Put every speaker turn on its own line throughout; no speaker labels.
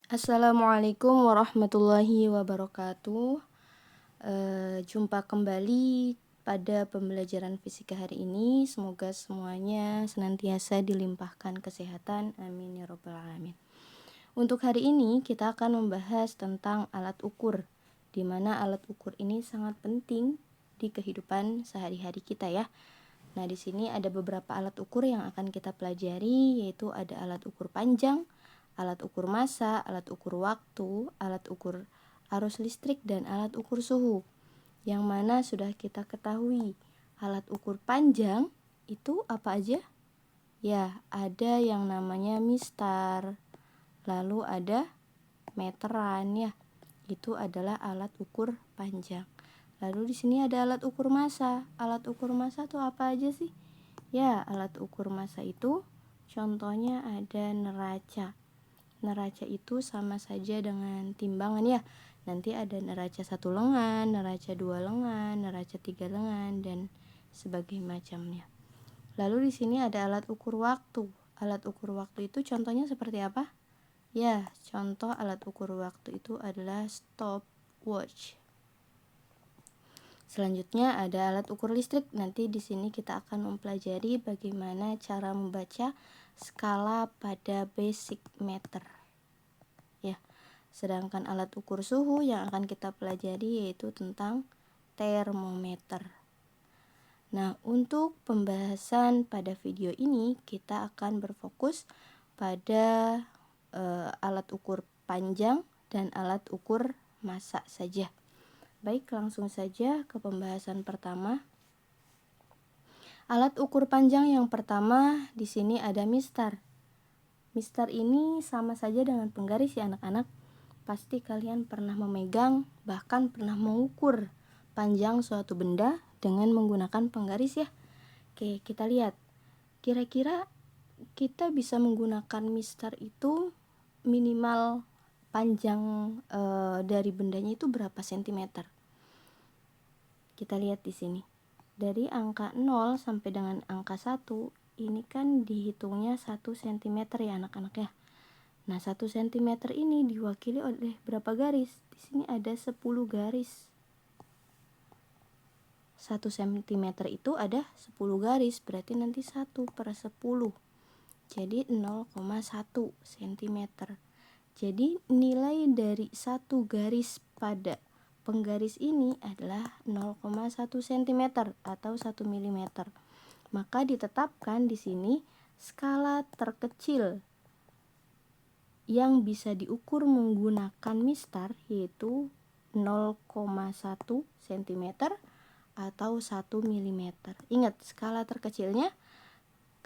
Assalamualaikum warahmatullahi wabarakatuh. Jumpa kembali pada pembelajaran fisika hari ini. Semoga semuanya senantiasa dilimpahkan kesehatan. Amin ya robbal alamin. Untuk hari ini kita akan membahas tentang alat ukur, di mana alat ukur ini sangat penting di kehidupan sehari-hari kita ya. Nah, di sini ada beberapa alat ukur yang akan kita pelajari, yaitu ada alat ukur panjang, alat ukur massa, alat ukur waktu, alat ukur arus listrik, dan alat ukur suhu. Yang mana sudah kita ketahui, alat ukur panjang itu apa aja? Ya, ada yang namanya mistar, lalu ada meteran ya. Itu adalah alat ukur panjang. Lalu di sini ada alat ukur massa. Alat ukur massa itu apa aja sih? Ya, alat ukur massa itu contohnya ada neraca. Neraca itu sama saja dengan timbangan ya. Nanti ada neraca 1 lengan, neraca 2 lengan, neraca 3 lengan, dan sebagainya macamnya. Lalu di sini ada alat ukur waktu. Alat ukur waktu itu contohnya seperti apa? Ya, contoh alat ukur waktu itu adalah stopwatch. Selanjutnya ada alat ukur listrik. Nanti di sini kita akan mempelajari bagaimana cara membaca skala pada basic meter. Ya. Sedangkan alat ukur suhu yang akan kita pelajari yaitu tentang termometer. Nah, untuk pembahasan pada video ini kita akan berfokus pada alat ukur panjang dan alat ukur massa saja. Baik, langsung saja ke pembahasan pertama. Alat ukur panjang yang pertama di sini ada mistar. Mistar ini sama saja dengan penggaris ya anak-anak. Pasti kalian pernah memegang, bahkan pernah mengukur panjang suatu benda dengan menggunakan penggaris ya. Oke, kita lihat. Kira-kira kita bisa menggunakan mistar itu minimal panjang dari bendanya itu berapa sentimeter? Kita lihat di sini. Dari angka 0 sampai dengan angka 1, ini kan dihitungnya 1 cm ya anak-anak ya. Nah, 1 cm ini diwakili oleh berapa garis? Di sini ada 10 garis. 1 cm itu ada 10 garis, berarti nanti 1/10. Jadi 0,1 cm. Jadi nilai dari 1 garis pada penggaris ini adalah 0,1 cm atau 1 mm. Maka ditetapkan di sini skala terkecil yang bisa diukur menggunakan mistar yaitu 0,1 cm atau 1 mm. Ingat, skala terkecilnya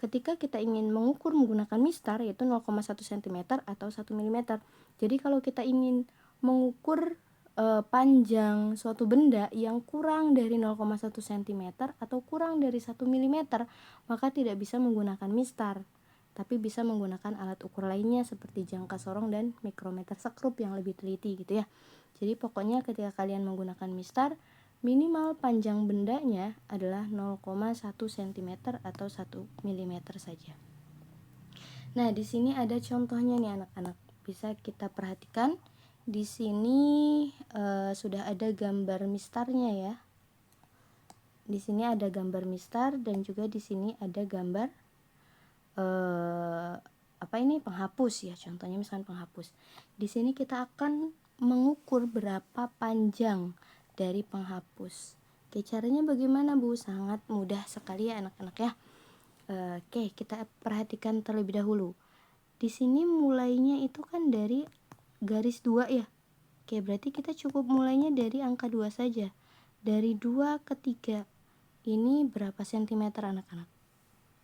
ketika kita ingin mengukur menggunakan mistar yaitu 0,1 cm atau 1 mm. Jadi kalau kita ingin mengukur panjang suatu benda yang kurang dari 0,1 cm atau kurang dari 1 mm, maka tidak bisa menggunakan mistar, tapi bisa menggunakan alat ukur lainnya seperti jangka sorong dan mikrometer sekrup yang lebih teliti gitu ya. Jadi pokoknya ketika kalian menggunakan mistar, minimal panjang bendanya adalah 0,1 cm atau 1 mm saja. Nah, di sini ada contohnya nih anak-anak. Bisa kita perhatikan. Di sini sudah ada gambar mistarnya ya. Di sini ada gambar mistar dan juga di sini ada gambar penghapus ya. Contohnya misalkan penghapus. Di sini kita akan mengukur berapa panjang dari penghapus. Oke, caranya bagaimana Bu? Sangat mudah sekali ya anak-anak ya. Oke, kita perhatikan terlebih dahulu. Di sini mulainya itu kan dari garis 2 ya. Oke, berarti kita cukup mulainya dari angka 2 saja. Dari 2 ke 3 ini berapa sentimeter anak-anak?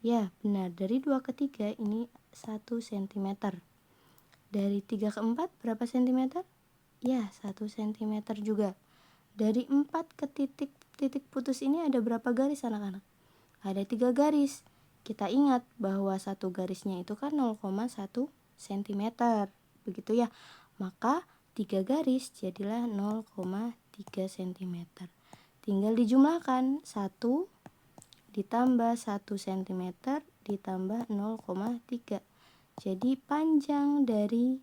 Ya, benar. Dari 2 ke 3 ini 1 cm. Dari 3 ke 4 berapa sentimeter? Ya, 1 cm juga. Dari 4 ke titik putus ini ada berapa garis anak-anak? Ada 3 garis. Kita ingat bahwa satu garisnya itu kan 0,1 cm. Begitu ya. Maka 3 garis jadilah 0,3 cm. Tinggal dijumlahkan 1 ditambah 1 cm ditambah 0,3. Jadi panjang dari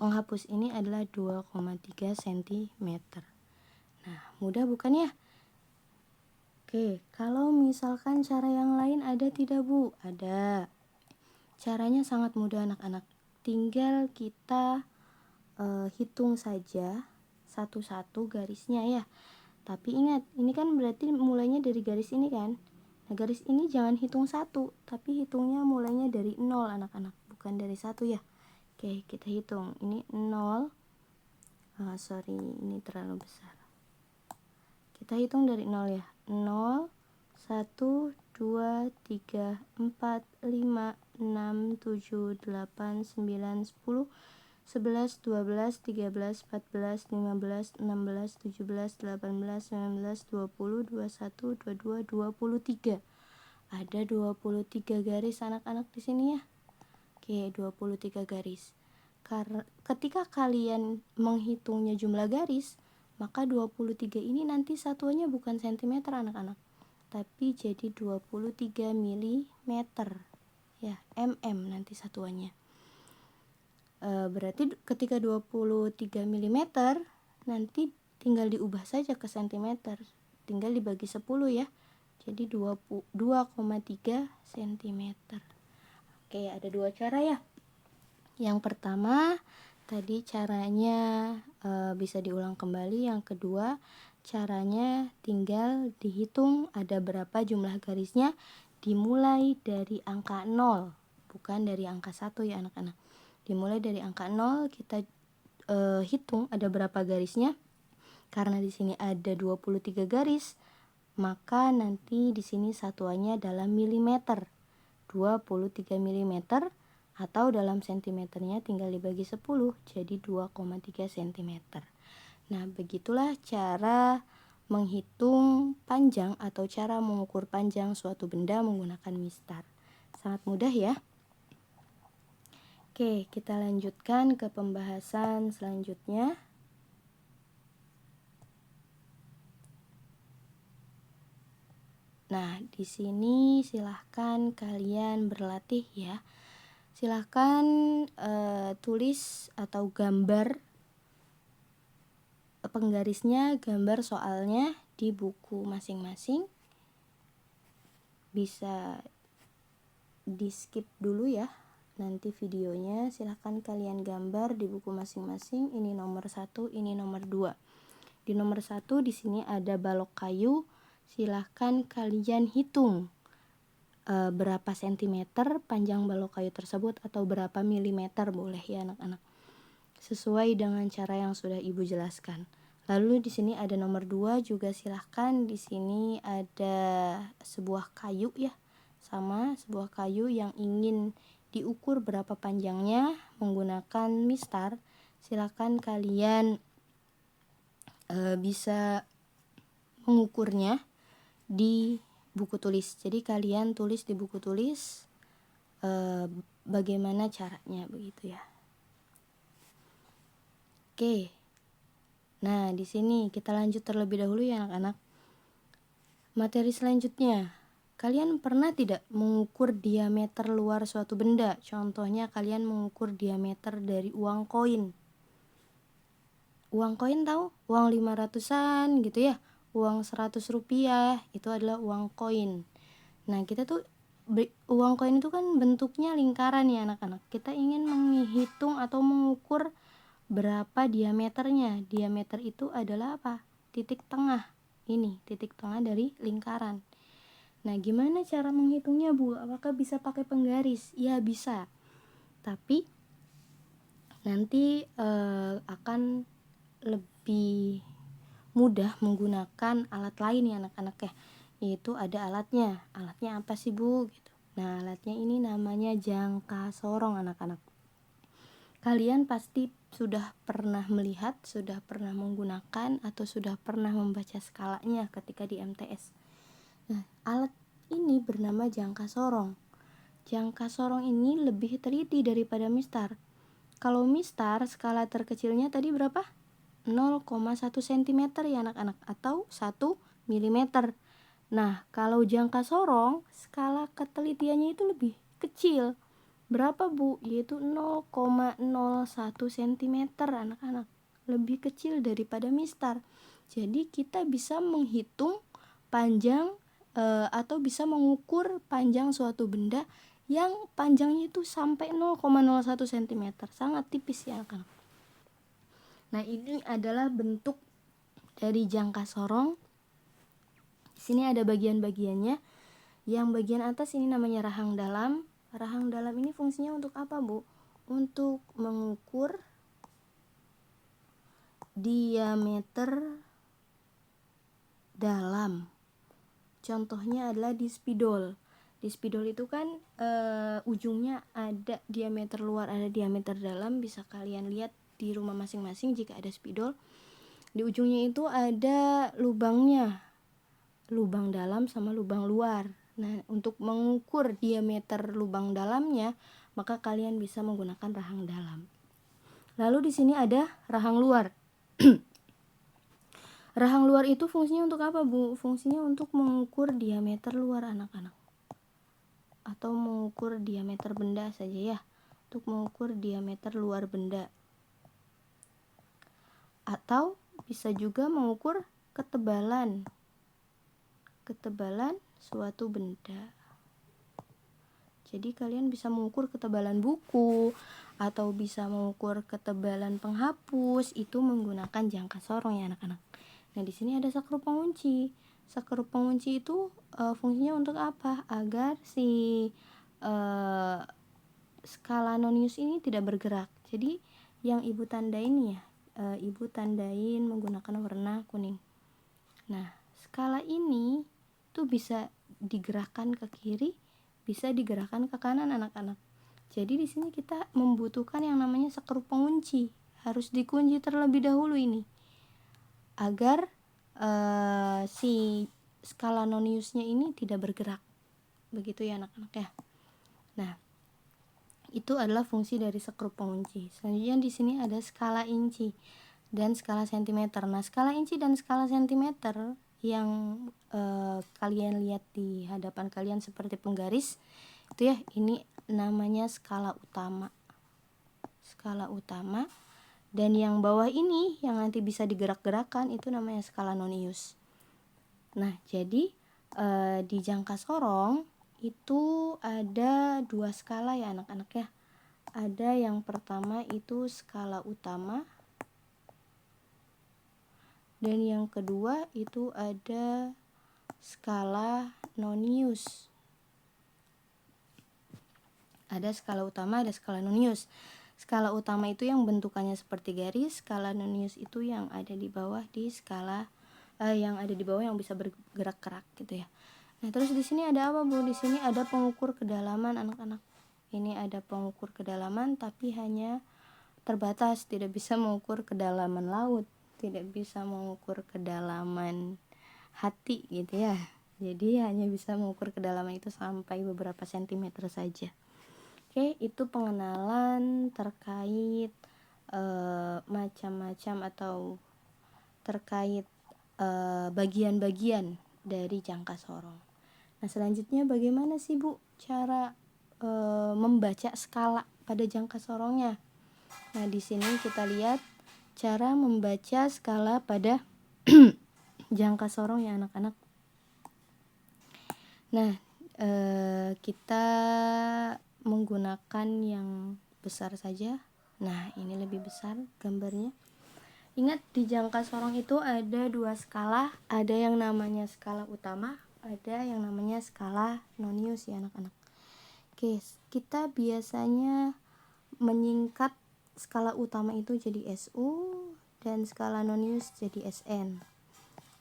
penghapus ini adalah 2,3 cm. Nah, mudah bukan ya? Oke, kalau misalkan cara yang lain ada tidak Bu? Ada. Caranya sangat mudah anak-anak. Tinggal kita hitung saja satu-satu garisnya ya. Tapi ingat, ini kan berarti mulainya dari garis ini kan. Nah, garis ini jangan hitung satu, tapi hitungnya mulainya dari 0 anak-anak, bukan dari satu ya. Oke, kita hitung. Ini 0. Sorry, ini terlalu besar. Kita hitung dari 0 ya. 0, 1, 2, 3, 4, 5, 6, 7, 8, 9, 10, 11, 12, 13, 14, 15, 16, 17, 18, 19, 20, 21, 22, 23. Ada 23 garis anak-anak di sini ya. Oke, 23 garis. Ketika kalian menghitungnya jumlah garis, maka 23 ini nanti satuannya bukan cm anak-anak, tapi jadi 23 mm ya, mm nanti satuannya. Berarti ketika 23 mm nanti tinggal diubah saja ke cm, tinggal dibagi 10 ya, jadi 2,3 cm. Oke, ada dua cara ya. Yang pertama tadi caranya bisa diulang kembali. Yang kedua caranya tinggal dihitung ada berapa jumlah garisnya, dimulai dari angka 0, bukan dari angka 1 ya anak-anak. Dimulai dari angka 0, kita hitung ada berapa garisnya. Karena di sini ada 23 garis, maka nanti di sini satuannya dalam milimeter. 23 mm atau dalam sentimeternya tinggal dibagi 10, jadi 2,3 cm. Nah, begitulah cara menghitung panjang atau cara mengukur panjang suatu benda menggunakan mistar. Sangat mudah ya. Oke, kita lanjutkan ke pembahasan selanjutnya. Nah, di sini silahkan kalian berlatih ya. Silahkan tulis atau gambar penggarisnya, gambar soalnya di buku masing-masing. Bisa di skip dulu ya nanti videonya. Silahkan kalian gambar di buku masing-masing. Ini nomor 1, ini nomor 2. Di nomor 1 di sini ada balok kayu. Silahkan kalian hitung berapa sentimeter panjang balok kayu tersebut, atau berapa milimeter boleh ya anak-anak, sesuai dengan cara yang sudah ibu jelaskan. Lalu di sini ada nomor 2 juga, silahkan di sini ada sebuah kayu ya, sama sebuah kayu yang ingin diukur berapa panjangnya menggunakan mistar. Silahkan kalian bisa mengukurnya di buku tulis. Jadi kalian tulis di buku tulis bagaimana caranya begitu ya. Oke. Nah, di sini kita lanjut terlebih dahulu ya anak-anak. Materi selanjutnya, kalian pernah tidak mengukur diameter luar suatu benda? Contohnya kalian mengukur diameter dari uang koin. Uang koin tahu? Uang 500-an gitu ya. Uang 100 rupiah itu adalah uang koin. Nah, kita tuh uang koin itu kan bentuknya lingkaran ya anak-anak. Kita ingin menghitung atau mengukur berapa diameternya. Diameter itu adalah apa? Titik tengah. Ini titik tengah dari lingkaran. Nah, gimana cara menghitungnya Bu? Apakah bisa pakai penggaris? Ya bisa. Tapi nanti akan lebih mudah menggunakan alat lain ya anak-anak ya, yaitu ada alatnya. Alatnya apa sih Bu? Gitu. Nah, alatnya ini namanya jangka sorong anak-anak. Kalian pasti sudah pernah melihat, sudah pernah menggunakan, atau sudah pernah membaca skalanya ketika di MTS. Nah, alat ini bernama jangka sorong. Jangka sorong ini lebih teliti daripada mistar. Kalau mistar skala terkecilnya tadi berapa? 0,1 cm ya anak-anak, atau 1 mm. Nah, kalau jangka sorong skala ketelitiannya itu lebih kecil, berapa Bu? Yaitu 0,01 cm anak-anak, lebih kecil daripada mistar. Jadi kita bisa menghitung panjang atau bisa mengukur panjang suatu benda yang panjangnya itu sampai 0,01 cm, sangat tipis ya anak-anak. Nah, ini adalah bentuk dari jangka sorong. Di sini ada bagian-bagiannya. Yang bagian atas ini namanya rahang dalam. Rahang dalam ini fungsinya untuk apa, Bu? Untuk mengukur diameter dalam. Contohnya adalah di spidol. Di spidol itu kan ujungnya ada diameter luar, ada diameter dalam. Bisa kalian lihat di rumah masing-masing jika ada spidol. Di ujungnya itu ada lubangnya, lubang dalam sama lubang luar. Nah, untuk mengukur diameter lubang dalamnya, maka kalian bisa menggunakan rahang dalam. Lalu di sini ada rahang luar. Rahang luar itu fungsinya untuk apa, Bu? Fungsinya untuk mengukur diameter luar anak-anak. Atau mengukur diameter benda saja ya. Untuk mengukur diameter luar benda. Atau bisa juga mengukur ketebalan suatu benda. Jadi kalian bisa mengukur ketebalan buku atau bisa mengukur ketebalan penghapus, itu menggunakan jangka sorong ya anak-anak. Nah, di sini ada sakrup pengunci. Sakrup pengunci itu fungsinya untuk apa? Agar si skala nonius ini tidak bergerak. Jadi yang ibu tandain ya, ibu tandain menggunakan warna kuning. Nah, skala ini tuh bisa digerakkan ke kiri, bisa digerakkan ke kanan anak-anak. Jadi di sini kita membutuhkan yang namanya sakrup pengunci. Harus dikunci terlebih dahulu ini agar si skala noniusnya ini tidak bergerak. Begitu ya anak-anak ya. Nah, itu adalah fungsi dari sakrup pengunci. Selanjutnya di sini ada skala inci dan skala sentimeter. Nah, skala inci dan skala sentimeter yang kalian lihat di hadapan kalian seperti penggaris itu ya, ini namanya skala utama. Skala utama. Dan yang bawah ini yang nanti bisa digerak-gerakkan itu namanya skala nonius. Nah, jadi di jangka sorong itu ada 2 skala ya anak-anak ya. Ada yang pertama itu skala utama, dan yang kedua itu ada skala nonius. Ada skala utama, ada skala nonius. Skala utama itu yang bentukannya seperti garis, skala nonius itu yang ada di bawah di skala yang ada di bawah yang bisa bergerak-gerak gitu ya. Nah, terus di sini ada apa, Bu? Di sini ada pengukur kedalaman anak-anak. Ini ada pengukur kedalaman tapi hanya terbatas, tidak bisa mengukur kedalaman laut, tidak bisa mengukur kedalaman hati gitu ya. Jadi hanya bisa mengukur kedalaman itu sampai beberapa sentimeter saja. Oke, itu pengenalan terkait macam-macam atau terkait bagian-bagian dari jangka sorong. Nah, selanjutnya bagaimana sih, Bu, cara membaca skala pada jangka sorongnya? Nah, di sini kita lihat cara membaca skala pada jangka sorong ya anak-anak. Nah, kita menggunakan yang besar saja. Nah, ini lebih besar gambarnya. Ingat, di jangka sorong itu ada 2 skala, ada yang namanya skala utama, ada yang namanya skala nonius ya anak-anak. Oke, kita biasanya menyingkat skala utama itu jadi SU dan skala nonius jadi SN.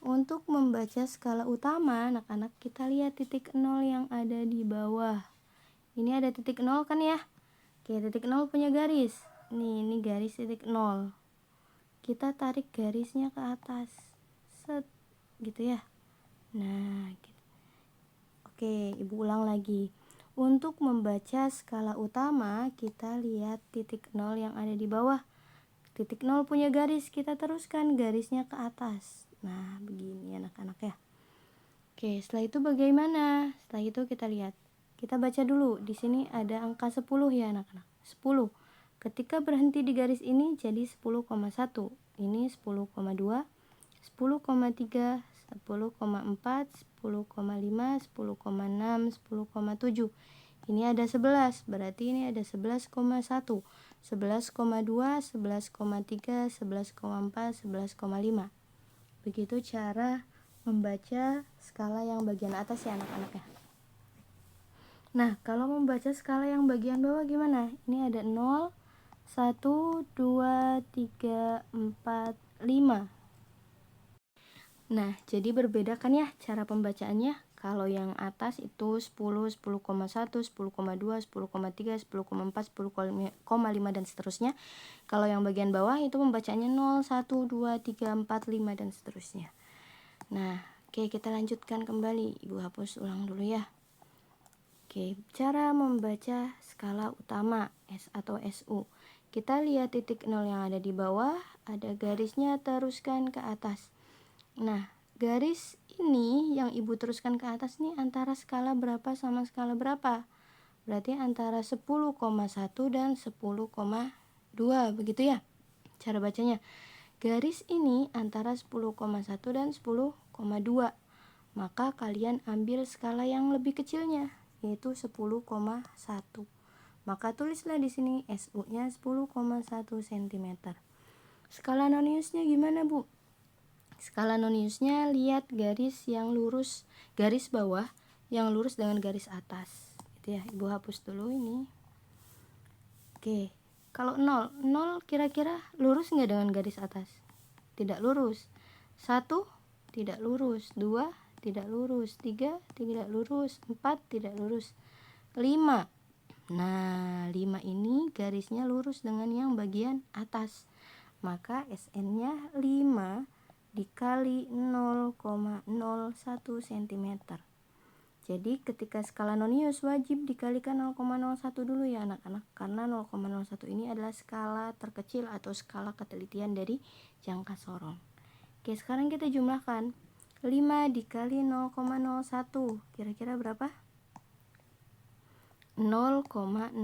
Untuk membaca skala utama anak-anak, kita lihat titik 0 yang ada di bawah. Ini ada titik 0 kan ya. Oke, titik 0 punya garis. Ini garis titik 0. Kita tarik garisnya ke atas. Set, gitu ya. Nah, gitu. Oke, ibu ulang lagi. Untuk membaca skala utama, kita lihat titik 0 yang ada di bawah. Titik 0 punya garis, kita teruskan garisnya ke atas. Nah, begini anak-anak ya. Oke, setelah itu bagaimana? Setelah itu kita lihat. Kita baca dulu. Di sini ada angka 10 ya anak-anak. 10. Ketika berhenti di garis ini jadi 10,1. Ini 10,2, 10,3, 10,4, 10,5, 10,6, 10,7. Ini ada 11, berarti ini ada 11,1, 11,2, 11,3, 11,4, 11,5. Begitu cara membaca skala yang bagian atas ya anak-anak ya. Nah, kalau membaca skala yang bagian bawah gimana? Ini ada 0, 1, 2, 3, 4, 5. Nah, jadi berbeda kan ya cara pembacaannya. Kalau yang atas itu 10, 10,1, 10,2, 10,3, 10,4, 10,5 dan seterusnya. Kalau yang bagian bawah itu pembacaannya 0, 1, 2, 3, 4, 5 dan seterusnya. Nah, oke, kita lanjutkan kembali. Ibu hapus ulang dulu ya. Oke, cara membaca skala utama S atau SU. Kita lihat titik 0 yang ada di bawah, ada garisnya, teruskan ke atas. Nah, garis ini yang ibu teruskan ke atas nih antara skala berapa sama skala berapa? Berarti antara 10,1 dan 10,2, begitu ya cara bacanya. Garis ini antara 10,1 dan 10,2. Maka kalian ambil skala yang lebih kecilnya, yaitu 10,1. Maka tulislah di sini SU-nya 10,1 cm. Skala noniusnya gimana, Bu? Skala noniusnya lihat garis yang lurus, garis bawah yang lurus dengan garis atas. Gitu ya. Ibu hapus dulu ini. Oke. Kalau 0 kira-kira lurus nggak dengan garis atas? Tidak lurus. 1 tidak lurus, 2 tidak lurus, 3 tidak lurus, 4 tidak lurus, 5. Nah, 5 ini garisnya lurus dengan yang bagian atas. Maka SN-nya 5 dikali 0,01 cm. Jadi ketika skala nonius wajib dikalikan 0,01 dulu ya anak-anak, karena 0,01 ini adalah skala terkecil atau skala ketelitian dari jangka sorong. Oke, sekarang kita jumlahkan. 5 dikali 0,01 kira-kira berapa? 0,05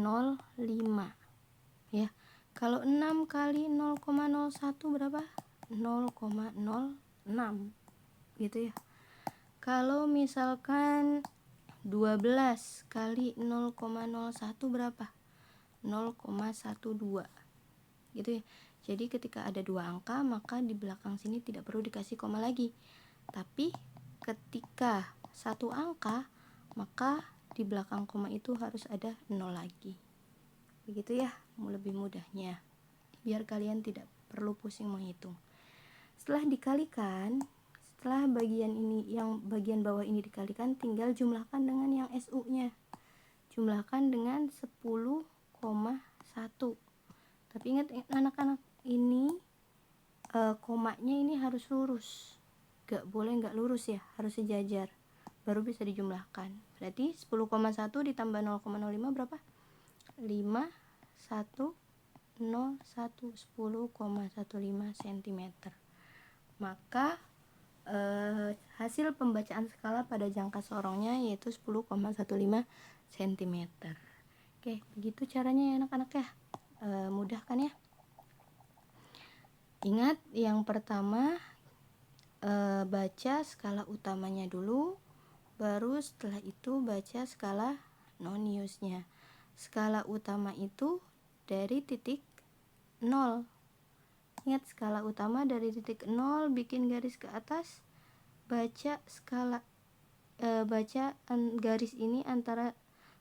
ya. Kalau 6 kali 0,01 berapa? 0,06 gitu ya. Kalau misalkan 12 kali 0,01 berapa? 0,12 gitu ya. Jadi ketika ada dua angka maka di belakang sini tidak perlu dikasih koma lagi. Tapi ketika satu angka maka di belakang koma itu harus ada 0 lagi. Begitu ya, lebih mudahnya. Biar kalian tidak perlu pusing menghitung. Setelah dikalikan, setelah bagian ini, yang bagian bawah ini dikalikan, tinggal jumlahkan dengan yang SU-nya. Jumlahkan dengan 10,1. Tapi ingat anak-anak, ini komanya ini harus lurus. Gak boleh gak lurus ya, harus sejajar. Baru bisa dijumlahkan. Berarti 10,1 ditambah 0,05 berapa? 5, 1, 0, 1, 10,15 cm. Maka hasil pembacaan skala pada jangka sorongnya yaitu 10,15 cm. Oke, begitu caranya ya anak-anak ya. Mudah kan ya? Ingat yang pertama baca skala utamanya dulu, baru setelah itu baca skala noniusnya. Skala utama itu dari titik 0. Ingat, skala utama dari titik 0, bikin garis ke atas, baca skala baca garis ini antara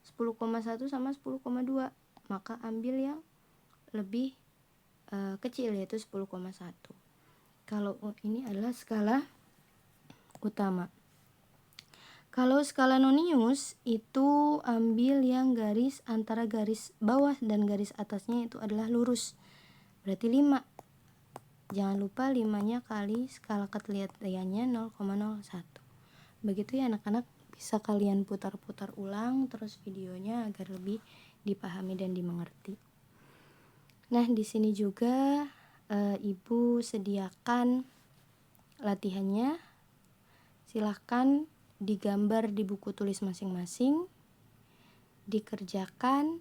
10,1 sama 10,2. Maka ambil yang lebih kecil yaitu 10,1. Kalau ini adalah skala utama. Kalau skala nonius itu ambil yang garis antara garis bawah dan garis atasnya itu adalah lurus. Berarti 5. Jangan lupa 5-nya kali skala ketelitiannya 0,01. Begitu ya anak-anak, bisa kalian putar-putar ulang terus videonya agar lebih dipahami dan dimengerti. Nah, di sini juga ibu sediakan latihannya. Silahkan digambar di buku tulis masing-masing. dikerjakan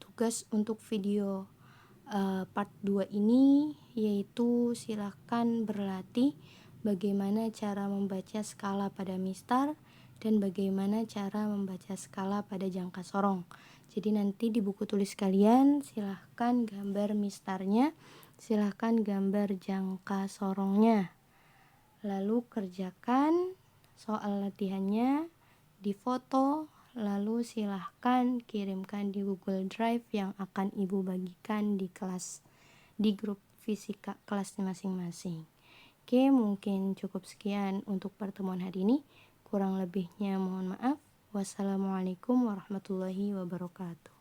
tugas untuk video part 2 ini, yaitu silahkan berlatih bagaimana cara membaca skala pada mistar dan bagaimana cara membaca skala pada jangka sorong. Jadi nanti di buku tulis kalian silahkan gambar mistarnya, silahkan gambar jangka sorongnya, lalu kerjakan soal latihannya, difoto, lalu silahkan kirimkan di Google Drive yang akan Ibu bagikan di kelas, di grup fisika kelas masing-masing. Oke, mungkin cukup sekian untuk pertemuan hari ini. Kurang lebihnya mohon maaf. Wassalamualaikum warahmatullahi wabarakatuh.